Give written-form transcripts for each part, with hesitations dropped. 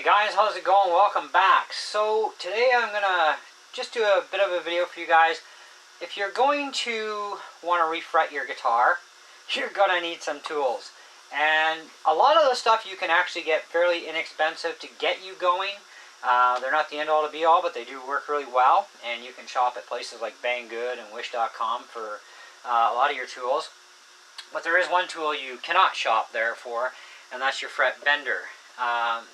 Guys, how's it going? Welcome back. So today I'm gonna just do a bit of a video for you guys. If you're going to want to refret your guitar, you're gonna need some tools, and a lot of the stuff you can actually get fairly inexpensive to get you going. They're not the end all to be all, but they do work really well, and you can shop at places like Banggood and Wish.com for a lot of your tools. But there is one tool you cannot shop there for, and that's your fret bender.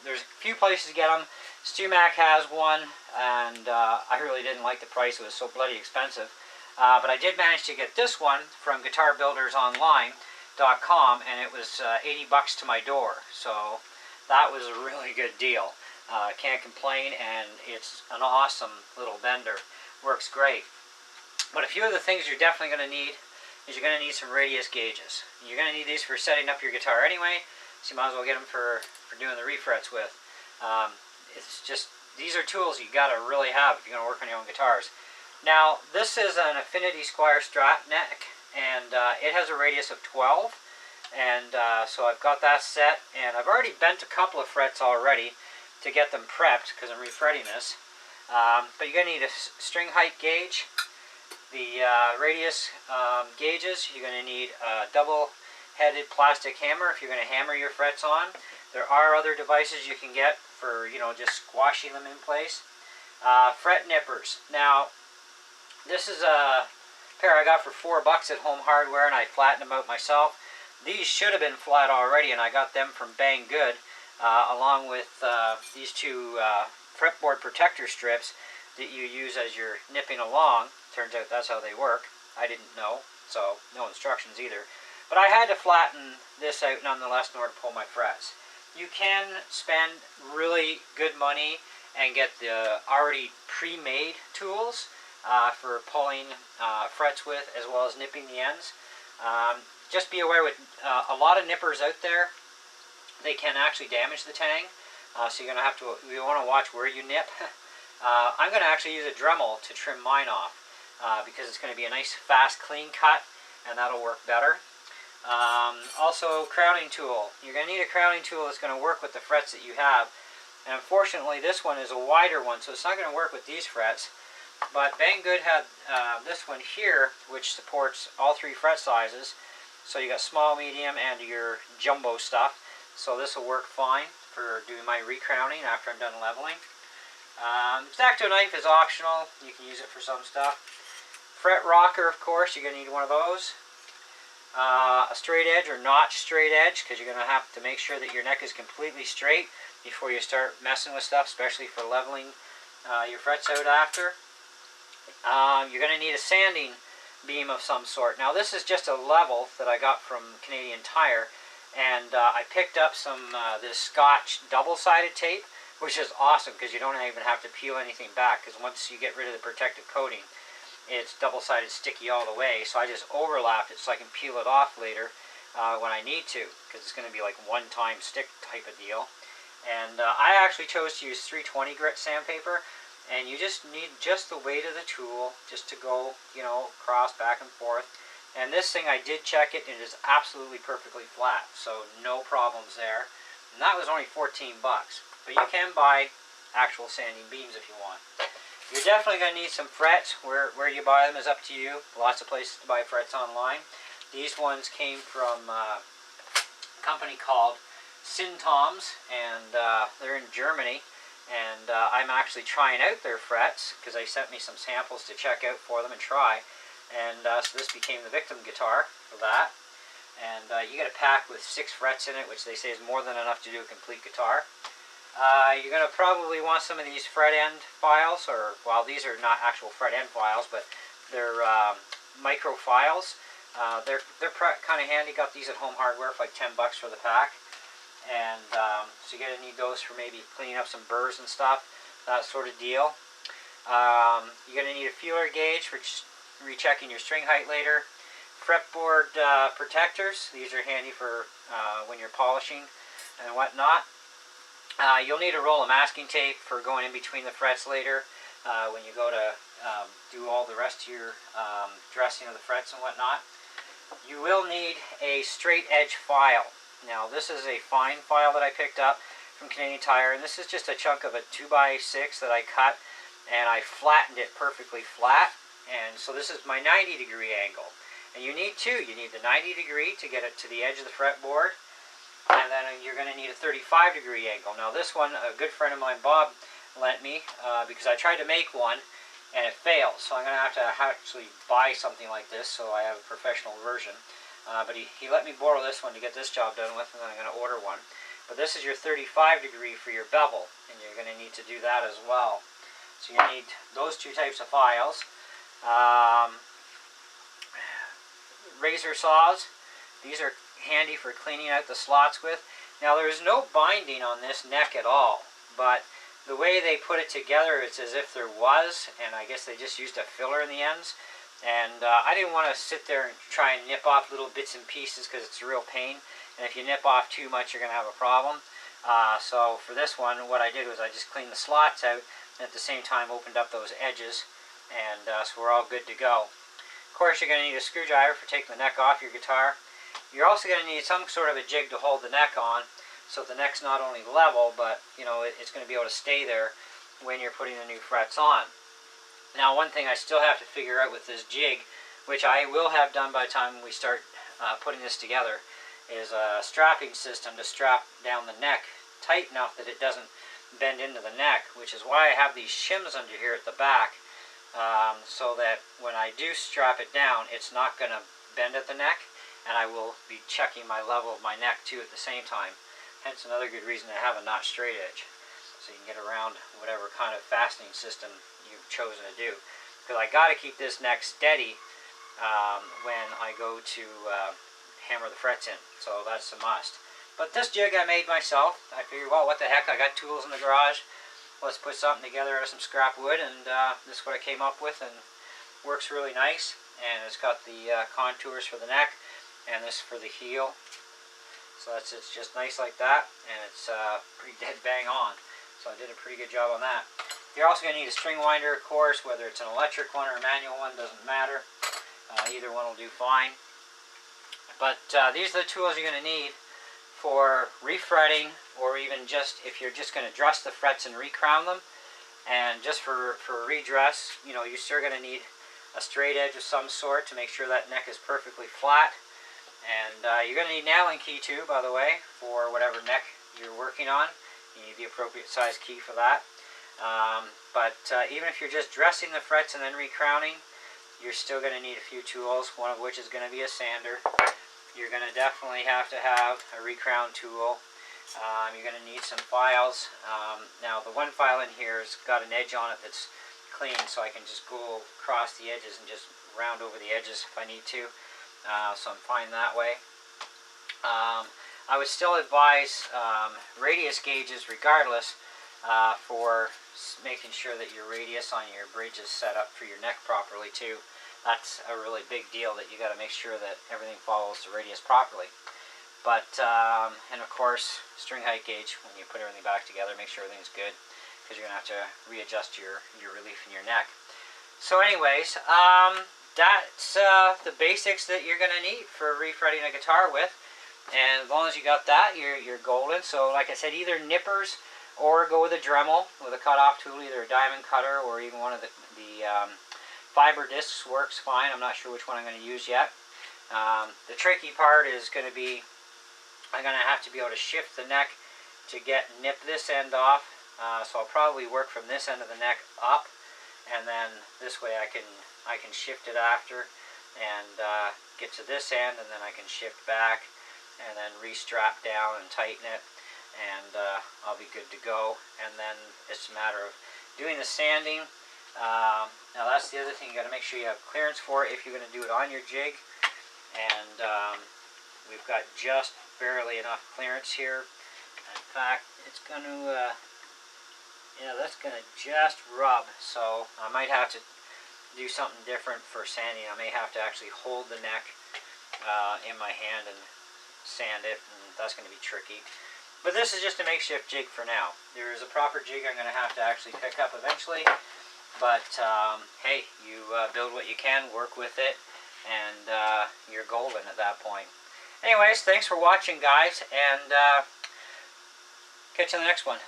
There's a few places to get them. StewMac has one, and I really didn't like the price. It was so bloody expensive. But I did manage to get this one from guitarbuildersonline.com, and it was 80 bucks to my door. So that was a really good deal. Can't complain, and it's an awesome little bender. Works great. But a few of the things you're definitely going to need is you're going to need some radius gauges. You're going to need these for setting up your guitar anyway, so you might as well get them for doing the refrets with. It's just, these are tools you got to really have if you're going to work on your own guitars. Now, this is an Affinity Squire Strat neck, and it has a radius of 12. And so I've got that set, and I've already bent a couple of frets already to get them prepped because I'm refretting this. But you're going to need a string height gauge, the radius gauges. You're going to need a double-headed plastic hammer if you're going to hammer your frets on. There are other devices you can get for, just squashing them in place. Fret nippers. Now, this is a pair I got for $4 at Home Hardware, and I flattened them out myself. These should have been flat already, and I got them from Banggood, along with these two fretboard protector strips that you use as you're nipping along. Turns out that's how they work. I didn't know, so no instructions either. But I had to flatten this out nonetheless in order to pull my frets. You can spend really good money and get the already pre-made tools for pulling frets with, as well as nipping the ends. Just be aware with a lot of nippers out there, they can actually damage the tang. So you're going to have to, you want to watch where you nip. I'm going to actually use a Dremel to trim mine off because it's going to be a nice, fast, clean cut, and that'll work better. Also, crowning tool. You're going to need a crowning tool that's going to work with the frets that you have. And unfortunately, this one is a wider one, so it's not going to work with these frets. But Banggood had this one here, which supports all three fret sizes. So you got small, medium, and your jumbo stuff. So this will work fine for doing my recrowning after I'm done leveling. X-Acto knife is optional. You can use it for some stuff. Fret rocker, of course, you're going to need one of those. A straight edge or notch straight edge, because you're going to have to make sure that your neck is completely straight before you start messing with stuff, especially for leveling your frets out after. You're going to need a sanding beam of some sort. Now, this is just a level that I got from Canadian Tire, and I picked up some this Scotch double-sided tape, which is awesome because you don't even have to peel anything back, because once you get rid of the protective coating, it's double-sided sticky all the way. So I just overlapped it so I can peel it off later when I need to, because it's going to be like one-time stick type of deal. And I actually chose to use 320 grit sandpaper, and you just need just the weight of the tool just to go, across back and forth. And this thing, I did check it, and it is absolutely perfectly flat, so no problems there. And that was only 14 bucks. But you can buy actual sanding beams if you want. You're definitely going to need some frets. Where you buy them is up to you. Lots of places to buy frets online. These ones came from a company called Syntoms, and they're in Germany. And I'm actually trying out their frets because they sent me some samples to check out for them and try. And so this became the victim guitar for that. And you get a pack with 6 frets in it, which they say is more than enough to do a complete guitar. You're going to probably want some of these fret end files, or, well, these are not actual fret end files, but they're micro files. They're kind of handy. Got these at Home Hardware for like 10 bucks for the pack. And so you're going to need those for maybe cleaning up some burrs and stuff, that sort of deal. You're going to need a feeler gauge for rechecking your string height later. Fretboard protectors. These are handy for when you're polishing and whatnot. You'll need a roll of masking tape for going in between the frets later when you go to do all the rest of your dressing of the frets and whatnot. You will need a straight edge file. Now, this is a fine file that I picked up from Canadian Tire, and this is just a chunk of a 2x6 that I cut, and I flattened it perfectly flat. And so this is my 90-degree angle. And you need two. You need the 90-degree to get it to the edge of the fretboard, and then you're going to need a 35-degree angle. Now this one, a good friend of mine, Bob, lent me because I tried to make one and it failed. So I'm going to have to actually buy something like this so I have a professional version. But he let me borrow this one to get this job done with, and then I'm going to order one. But this is your 35-degree for your bevel, and you're going to need to do that as well. So you need those two types of files. Razor saws. These are handy for cleaning out the slots with. Now there's no binding on this neck at all, but the way they put it together, it's as if there was, and I guess they just used a filler in the ends. And I didn't want to sit there and try and nip off little bits and pieces because it's a real pain. And if you nip off too much, you're going to have a problem. So for this one, what I did was I just cleaned the slots out and at the same time opened up those edges. And so we're all good to go. Of course, you're going to need a screwdriver for taking the neck off your guitar. You're also going to need some sort of a jig to hold the neck on, so the neck's not only level, but you know it's going to be able to stay there when you're putting the new frets on. Now, one thing I still have to figure out with this jig, which I will have done by the time we start putting this together, is a strapping system to strap down the neck tight enough that it doesn't bend into the neck, which is why I have these shims under here at the back, so that when I do strap it down, it's not going to bend at the neck. And I will be checking my level of my neck too at the same time. Hence another good reason to have a not straight edge, so you can get around whatever kind of fastening system you've chosen to do. Because I got to keep this neck steady when I go to hammer the frets in, so that's a must. But this jig I made myself. I figured, well, what the heck, I got tools in the garage. Let's put something together out of some scrap wood, and this is what I came up with, and works really nice. And it's got the contours for the neck, and this for the heel. So it's just nice like that, and it's pretty dead bang on. So I did a pretty good job on that. You're also going to need a string winder, of course, whether it's an electric one or a manual one, doesn't matter. Either one will do fine. But these are the tools you're going to need for refretting, or even just if you're just going to dress the frets and recrown them. And just for redress, you know, you're still going to need a straight edge of some sort to make sure that neck is perfectly flat. And you're going to need nailing key too, by the way, for whatever neck you're working on. You need the appropriate size key for that. But even if you're just dressing the frets and then recrowning, you're still going to need a few tools, one of which is going to be a sander. You're going to definitely have to have a recrown tool. You're going to need some files. Now the one file in here has got an edge on it that's clean, so I can just go across the edges and just round over the edges if I need to. So I'm fine that way. I would still advise radius gauges regardless for making sure that your radius on your bridge is set up for your neck properly too. That's a really big deal, that you got to make sure that everything follows the radius properly. But, and of course, string height gauge, when you put everything back together, make sure everything's good, because you're going to have to readjust your relief in your neck. So anyways, that's the basics that you're going to need for refretting a guitar with. And as long as you got that, you're golden. So like I said, either nippers or go with a Dremel with a cutoff tool, either a diamond cutter or even one of the fiber discs works fine. I'm not sure which one I'm going to use yet. The tricky part is going to be, I'm going to have to be able to shift the neck to nip this end off. So I'll probably work from this end of the neck up, and then this way I can shift it after and get to this end, and then I can shift back and then re-strap down and tighten it, and I'll be good to go. And then it's a matter of doing the sanding. Now that's the other thing, you got to make sure you have clearance for it if you're going to do it on your jig. And we've got just barely enough clearance here. In fact, it's going to, that's going to just rub. So I might have to do something different for sanding. I may have to actually hold the neck in my hand and sand it, and that's going to be tricky. But this is just a makeshift jig for now. There is a proper jig I'm going to have to actually pick up eventually. But hey, you build what you can, work with it, and you're golden at that point. Anyways, thanks for watching, guys, and Catch you on the next one.